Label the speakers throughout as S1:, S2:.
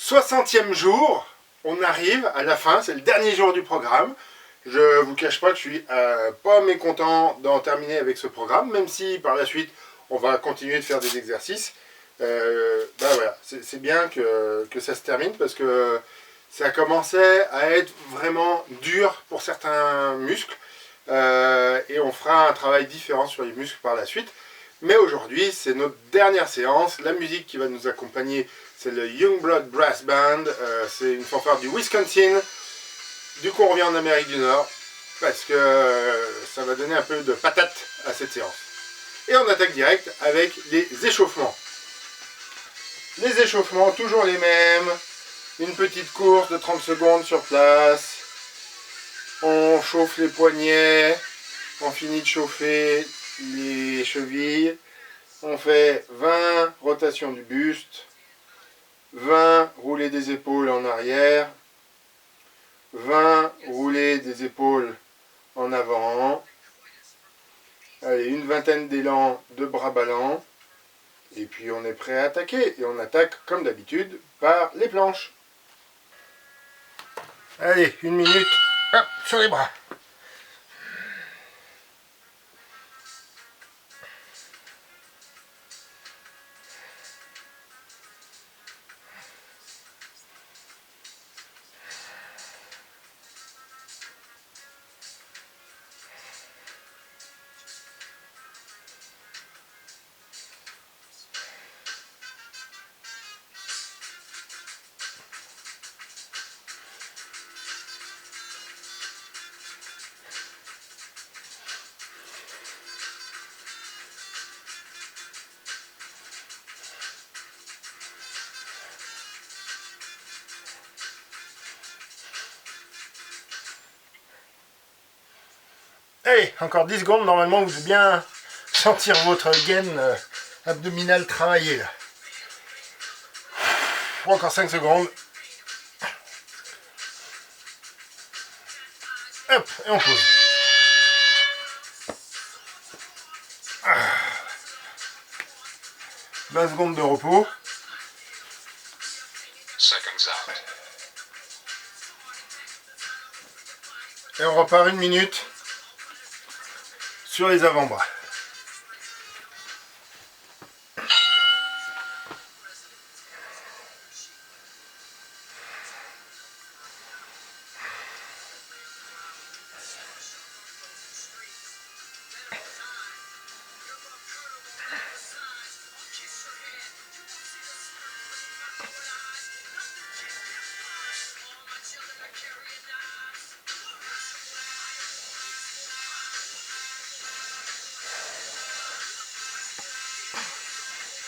S1: 60e jour, on arrive à la fin, c'est le dernier jour du programme. Je vous cache pas que je suis pas mécontent d'en terminer avec ce programme, même si par la suite on va continuer de faire des exercices. Voilà, c'est bien que ça se termine parce que ça commençait à être vraiment dur pour certains muscles et on fera un travail différent sur les muscles par la suite. Mais aujourd'hui, c'est notre dernière séance. La musique qui va nous accompagner, c'est le Youngblood Brass Band. C'est une fanfare du Wisconsin. Du coup, on revient en Amérique du Nord parce que ça va donner un peu de patate à cette séance. Et on attaque direct avec les échauffements. Les échauffements, toujours les mêmes. Une petite course de 30 secondes sur place. On chauffe les poignets. On finit de chauffer les chevilles. On fait 20 rotations du buste. 20 roulées des épaules en arrière. 20 roulées des épaules en avant. Allez, une vingtaine d'élans de bras ballants. Et puis on est prêt à attaquer. Et on attaque comme d'habitude par les planches. Allez, une minute. Hop, sur les bras. Allez, encore 10 secondes, normalement vous devez bien sentir votre gaine abdominale travailler là. Encore 5 secondes. Hop, et on pose. 20 secondes de repos. Et on repart une minute sur les avant-bras.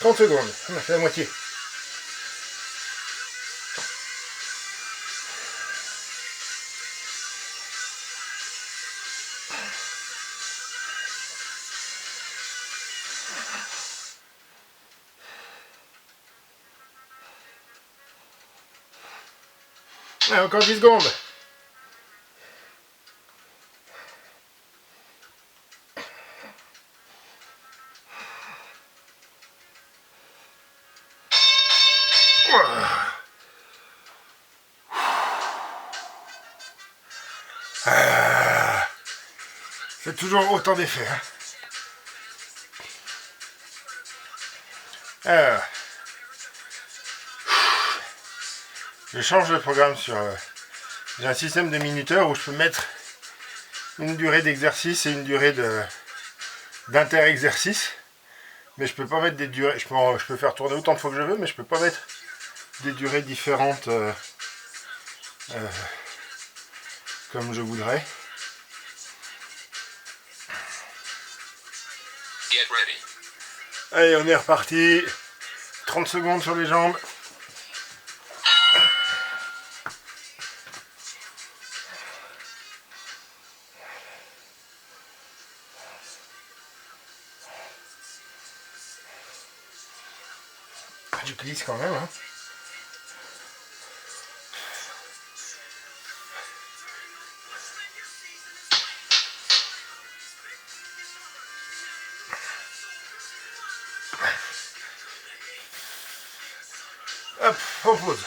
S1: « 30 secondes, on a fait la moitié. Allez, encore 10 secondes. C'est toujours autant d'effets. Hein. Alors, je change le programme sur... j'ai un système de minuteur où je peux mettre une durée d'exercice et une durée d'inter-exercice. Mais je peux pas mettre des durées... Je peux faire tourner autant de fois que je veux, mais je peux pas mettre des durées différentes comme je voudrais. Allez, on est reparti. 30 secondes sur les jambes. Je glisse quand même. Hein. Hop, on pose.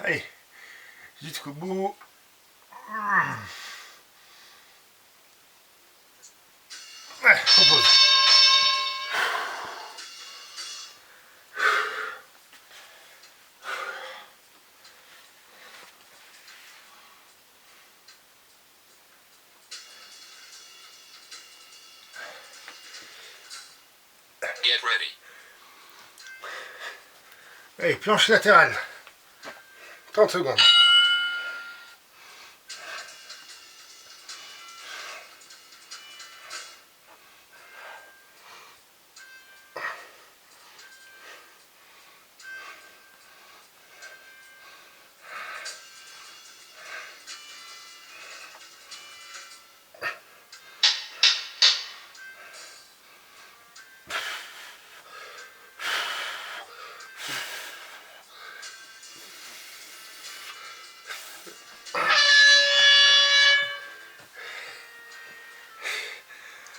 S1: Allez, jusqu'au bout. Ouais, on pose.
S2: Get ready.
S1: Allez, planche latérale. 30 secondes.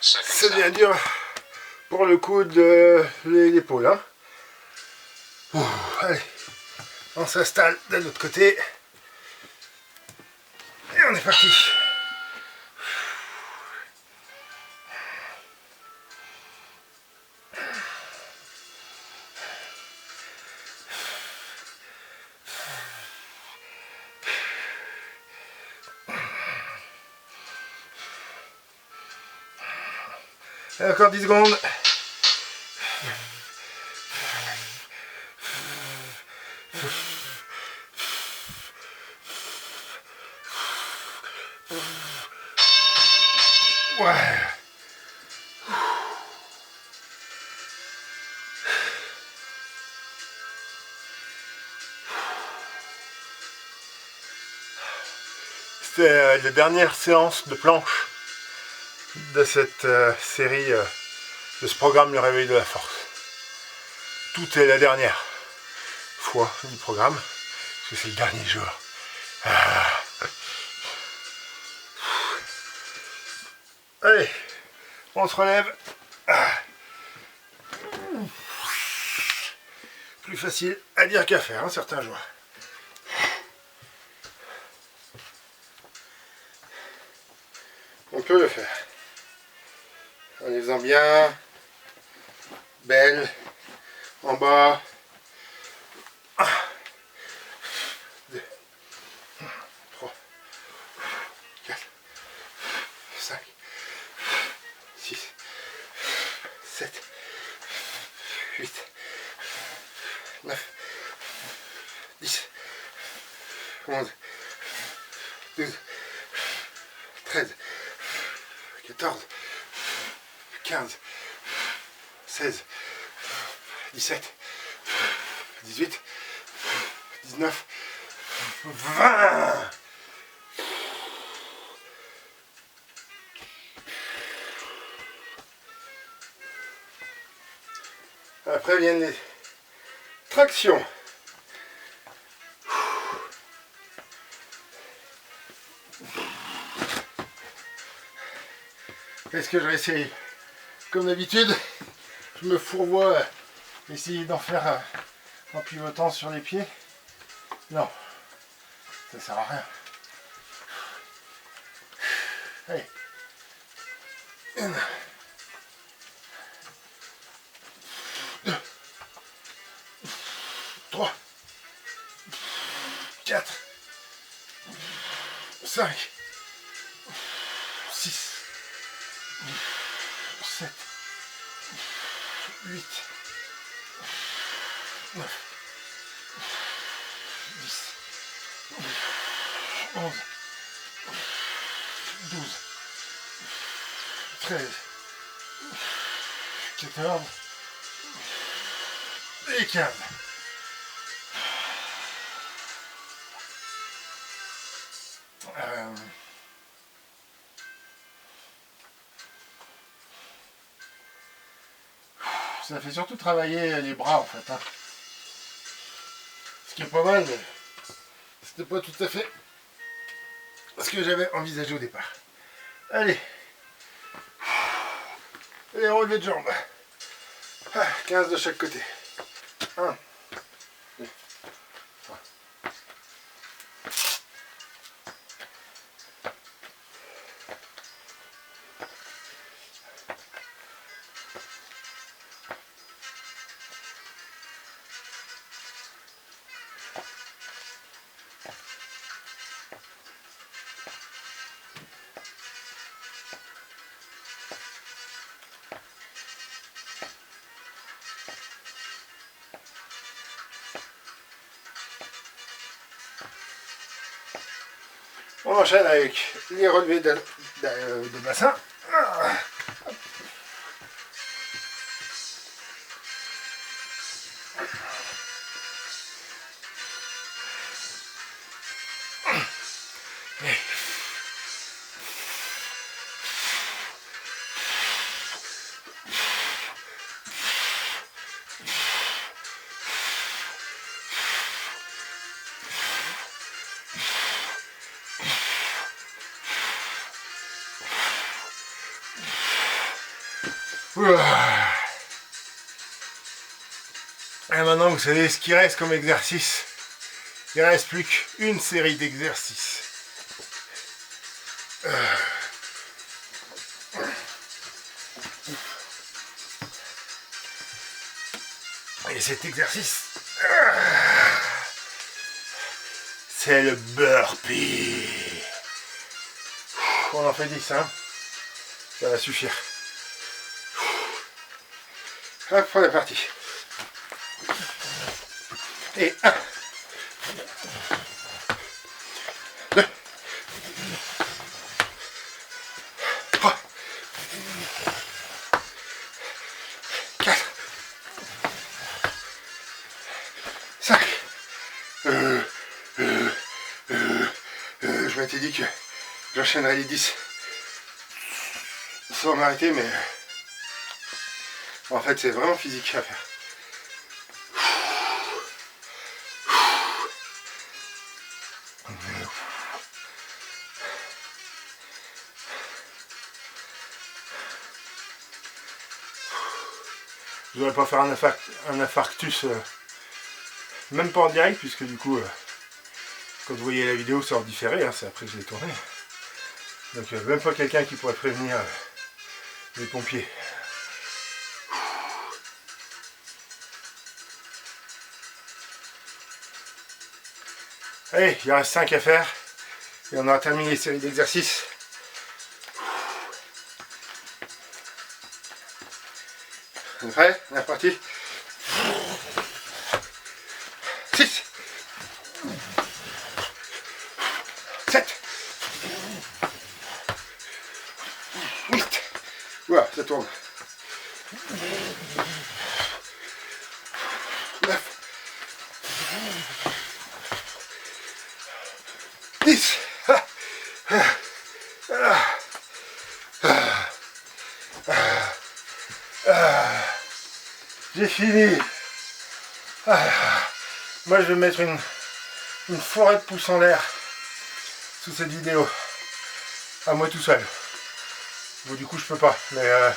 S1: C'est bien dur pour le coude de l'épaule. Hein. Allez, on s'installe de l'autre côté. Et on est parti. Et encore 10 secondes. Ouais. C'était la dernière séance de planche de cette série, de ce programme Le Réveil de la Force. Tout est la dernière fois du programme, parce que c'est le dernier jour. Ah. Allez, on se relève. Ah. Plus facile à dire qu'à faire, hein, certains jours. On peut le faire. En les faisant bien, belle, en bas. 2, 3, 4, 5, 6, 7, 8, 9, 10, 11, 12, 13, 14, 15, 16, 17, 18, 19, 20. Après viennent les tractions. Est-ce que je vais essayer? Comme d'habitude, je me fourvoie essayer d'en faire en pivotant sur les pieds. Non, ça sert à rien. Allez. 1, 2, 3, 4, 5, 6, 7, 8, 9, 10, 11, 12, 13, 14 et 15. Ça fait surtout travailler les bras en fait. Hein. Ce qui est pas mal, mais c'était pas tout à fait ce que j'avais envisagé au départ. Allez. Et relevés de jambes. 15 de chaque côté. 1, 2, 3, On enchaîne avec les relevés de bassin. Et maintenant vous savez ce qui reste comme exercice. Il ne reste plus qu'une série d'exercices. Et cet exercice, c'est le burpee. On en fait 10, hein. Ça va suffire. Hop, on est parti. Et 1, 2, 3, 4, 5. Je m'étais dit que j'enchaînerais les 10 sans m'arrêter, mais en fait c'est vraiment physique à faire. Je ne devrais pas faire un infarctus, même pas en direct, puisque du coup, quand vous voyez la vidéo, c'est en différé, hein, c'est après que je l'ai tourné. Donc même pas quelqu'un qui pourrait prévenir les pompiers. Allez, il en reste 5 à faire, et on aura terminé les séries d'exercices. On est prêt? On est reparti. 6, 7, 8. Voilà, ça tourne. 9, 10. J'ai fini. Moi je vais mettre une forêt de pouces en l'air sous cette vidéo. À moi tout seul. Bon du coup je peux pas. Mais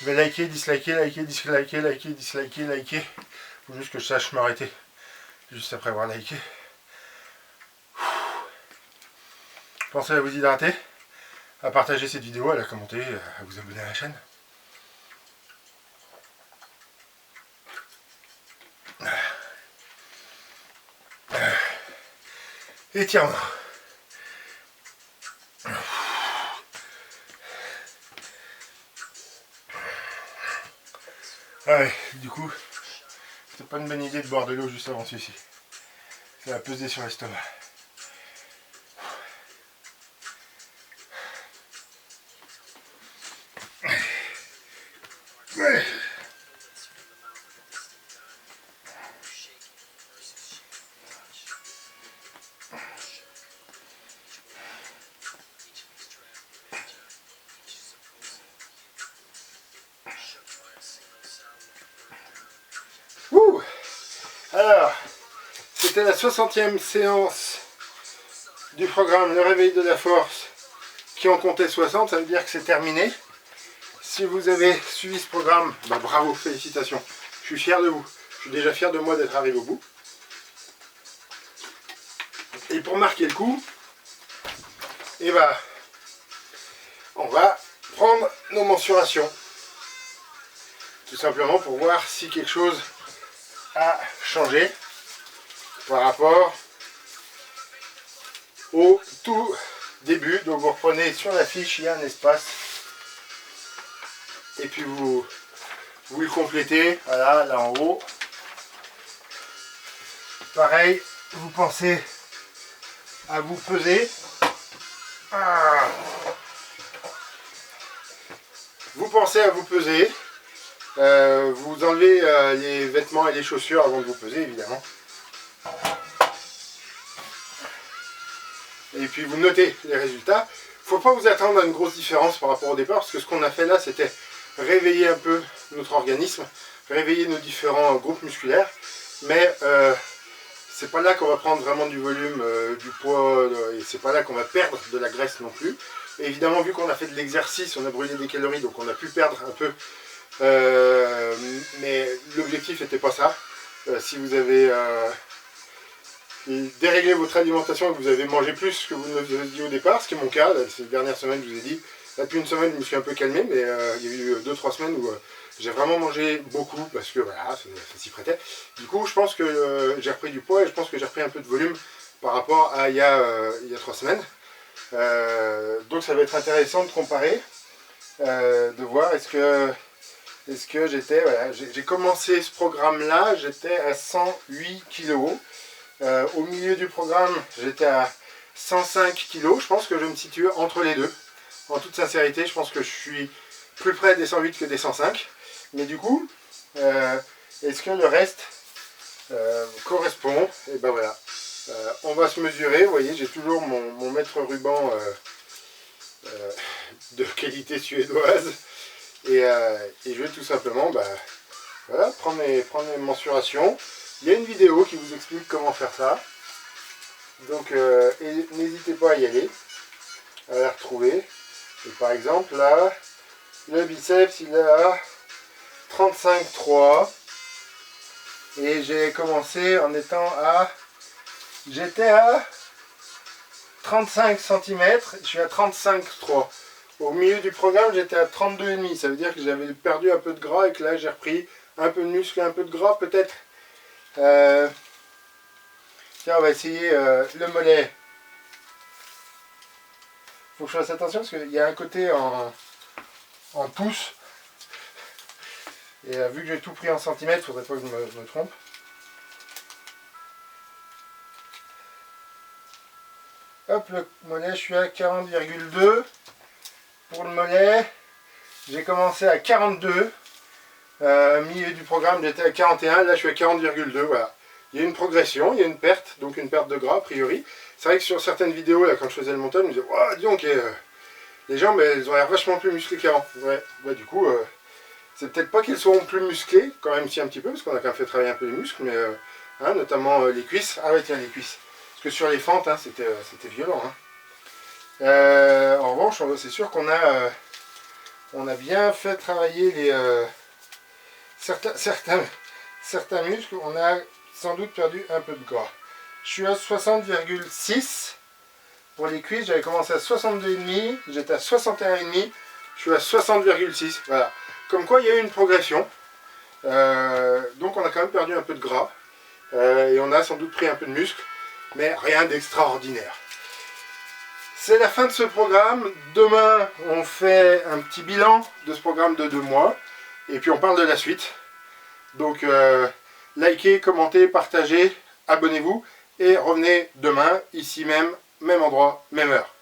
S1: je vais liker, disliker, liker, disliker, liker, disliker, liker. Faut juste que je sache m'arrêter. Juste après avoir liké. Pensez à vous hydrater, à partager cette vidéo, à la commenter, à vous abonner à la chaîne. Étirement. Ouais, du coup, c'est pas une bonne idée de boire de l'eau juste avant celui-ci. Ça va peser sur l'estomac. Ouais. Ouh. Alors, c'était la 60e séance du programme Le Réveil de la Force qui en comptait 60, ça veut dire que c'est terminé. Si vous avez suivi ce programme, bah bravo, félicitations. Je suis fier de vous. Je suis déjà fier de moi d'être arrivé au bout. Et pour marquer le coup, et bah, on va prendre nos mensurations. Tout simplement pour voir si quelque chose a changé par rapport au tout début. Donc vous reprenez sur la fiche, il y a un espace. Et puis vous le complétez, voilà, là en haut. Pareil, vous pensez à vous peser Vous pensez à vous peser. Vous enlevez les vêtements et les chaussures avant de vous peser, évidemment. Et puis vous notez les résultats. Il ne faut pas vous attendre à une grosse différence par rapport au départ, parce que ce qu'on a fait là, c'était réveiller un peu notre organisme, réveiller nos différents groupes musculaires. Mais c'est pas là qu'on va prendre vraiment du volume, du poids, et c'est pas là qu'on va perdre de la graisse non plus. Et évidemment, vu qu'on a fait de l'exercice, on a brûlé des calories, donc on a pu perdre un peu. Mais l'objectif n'était pas ça. Si vous avez déréglé votre alimentation et que vous avez mangé plus que vous ne vous avez dit au départ, ce qui est mon cas, là, ces dernières semaines, je vous ai dit, là, depuis une semaine, je me suis un peu calmé, mais il y a eu 2-3 semaines où j'ai vraiment mangé beaucoup, parce que voilà, ça s'y prêtait. Du coup, je pense que j'ai repris du poids et je pense que j'ai repris un peu de volume par rapport à il y a 3 semaines. Donc ça va être intéressant de comparer, de voir est-ce que j'étais, voilà, j'ai commencé ce programme-là, j'étais à 108 kg. Au milieu du programme, j'étais à 105 kg. Je pense que je me situe entre les deux. En toute sincérité, je pense que je suis plus près des 108 que des 105. Mais du coup, est-ce que le reste correspond? Et ben voilà. On va se mesurer. Vous voyez, j'ai toujours mon mètre ruban de qualité suédoise. Et je vais tout simplement voilà, prendre mes mensurations. Il y a une vidéo qui vous explique comment faire ça. Donc n'hésitez pas à y aller, à la retrouver. Et par exemple là, le biceps il est à 35,3. Et j'ai commencé en étant à... J'étais à 35 cm, je suis à 35,3. Au milieu du programme, j'étais à 32,5. Ça veut dire que j'avais perdu un peu de gras et que là, j'ai repris un peu de muscle et un peu de gras, peut-être. Tiens, on va essayer le mollet. Faut que je fasse attention parce qu'il y a un côté en pouces. Et vu que j'ai tout pris en centimètres, il ne faudrait pas que je me trompe. Hop, le mollet, je suis à 40,2. Pour le mollet, j'ai commencé à 42. Milieu du programme, j'étais à 41. Là, je suis à 40,2. Voilà. Il y a une progression, il y a une perte, donc une perte de gras a priori. C'est vrai que sur certaines vidéos, là, quand je faisais le montage, je me disais, oh, dis donc, les jambes, elles ont l'air vachement plus musclées qu'avant. Ouais, du coup, c'est peut-être pas qu'elles seront plus musclées, quand même si un petit peu, parce qu'on a quand même fait travailler un peu les muscles, mais notamment les cuisses. Ah ouais, tiens, les cuisses. Parce que sur les fentes, hein, c'était violent. Hein. En revanche, c'est sûr qu'on a, on a bien fait travailler les, certains muscles. On a sans doute perdu un peu de gras. Je suis à 60,6 pour les cuisses. J'avais commencé à 62,5, j'étais à 61,5, je suis à 60,6. Voilà. Comme quoi, il y a eu une progression. Donc, on a quand même perdu un peu de gras. Et on a sans doute pris un peu de muscle, mais rien d'extraordinaire. C'est la fin de ce programme. Demain, on fait un petit bilan de ce programme de 2 mois. Et puis, on parle de la suite. Donc, likez, commentez, partagez, abonnez-vous. Et revenez demain, ici même, même endroit, même heure.